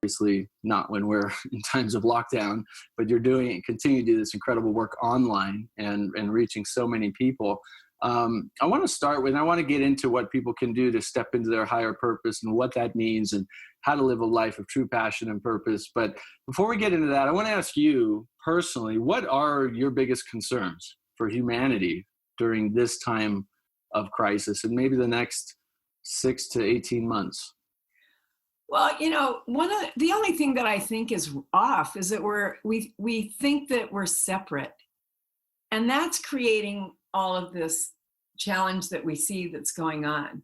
obviously not when we're in times of lockdown, but you're continue to do this incredible work online and reaching so many people. I want to start with, I want to get into what people can do to step into their higher purpose and what that means and how to live a life of true passion and purpose. But before we get into that, I want to ask you personally, what are your biggest concerns for humanity during this time of crisis and maybe the next 6 to 18 months? Well, the only thing that I think is off is that we think that we're separate, and that's creating all of this challenge that we see that's going on.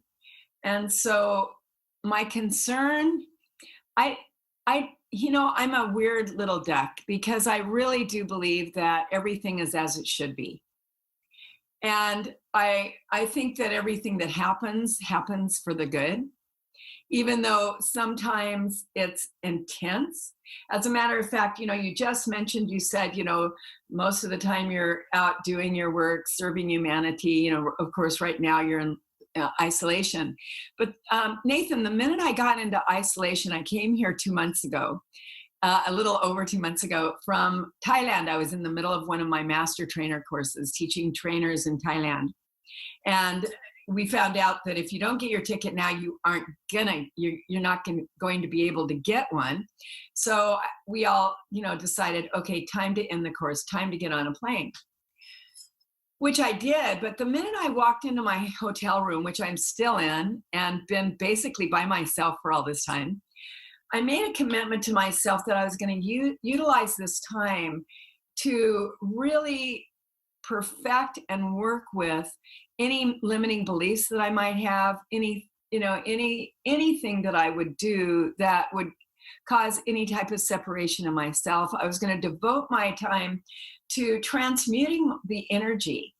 And so my concern, I I'm a weird little duck because I really do believe that everything is as it should be. And I think that everything that happens for the good, even though sometimes it's intense. As a matter of fact, you just mentioned, you said, most of the time you're out doing your work, serving humanity. Of course, right now you're in isolation. But Nathan, the minute I got into isolation, I came here 2 months ago, a little over 2 months ago from Thailand. I was in the middle of one of my master trainer courses, teaching trainers in Thailand. And we found out that if you don't get your ticket now, you're not going to be able to get one. So we all, decided, okay, time to end the course, time to get on a plane, which I did. But the minute I walked into my hotel room, which I'm still in and been basically by myself for all this time, I made a commitment to myself that I was going to utilize this time to really perfect and work with any limiting beliefs that I might have, anything that I would do that would cause any type of separation in myself. I was going to devote my time to transmuting the energy.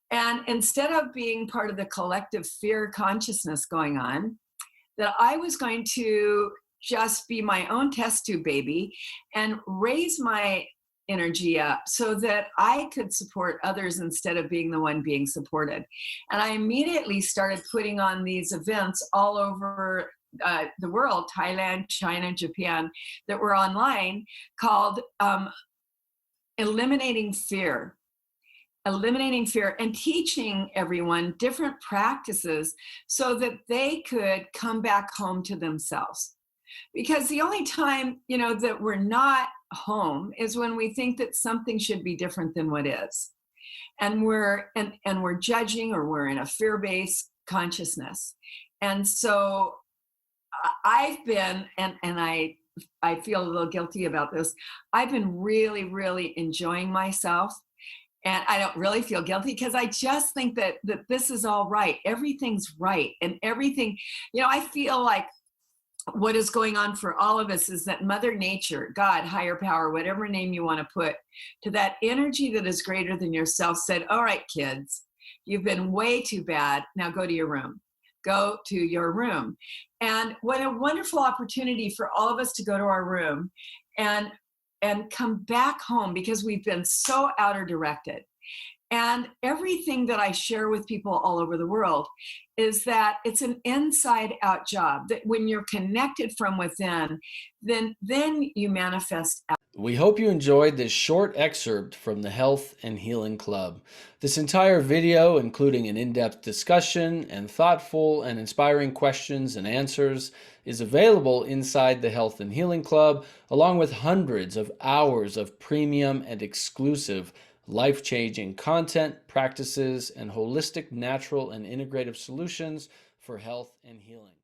And instead of being part of the collective fear consciousness going on, that I was going to just be my own test tube baby and raise my energy up so that I could support others instead of being the one being supported. And I immediately started putting on these events all over the world, Thailand, China, Japan, that were online, called Eliminating Fear. Eliminating fear, and teaching everyone different practices so that they could come back home to themselves. Because the only time, that we're not home is when we think that something should be different than what is. And we're judging, or we're in a fear-based consciousness. And so I've been, and I feel a little guilty about this, I've been really, really enjoying myself. And I don't really feel guilty because I just think that this is all right. Everything's right. And everything, I feel like what is going on for all of us is that Mother Nature, God, higher power, whatever name you want to put to that energy that is greater than yourself, said, all right, kids, you've been way too bad. Now go to your room. Go to your room. And what a wonderful opportunity for all of us to go to our room and come back home, because we've been so outer directed. And everything that I share with people all over the world is that it's an inside out job, that when you're connected from within, then you manifest out. We hope you enjoyed this short excerpt from the Health and Healing Club. This entire video, including an in-depth discussion and thoughtful and inspiring questions and answers, is available inside the Health and Healing Club, along with hundreds of hours of premium and exclusive life-changing content, practices, and holistic, natural, and integrative solutions for health and healing.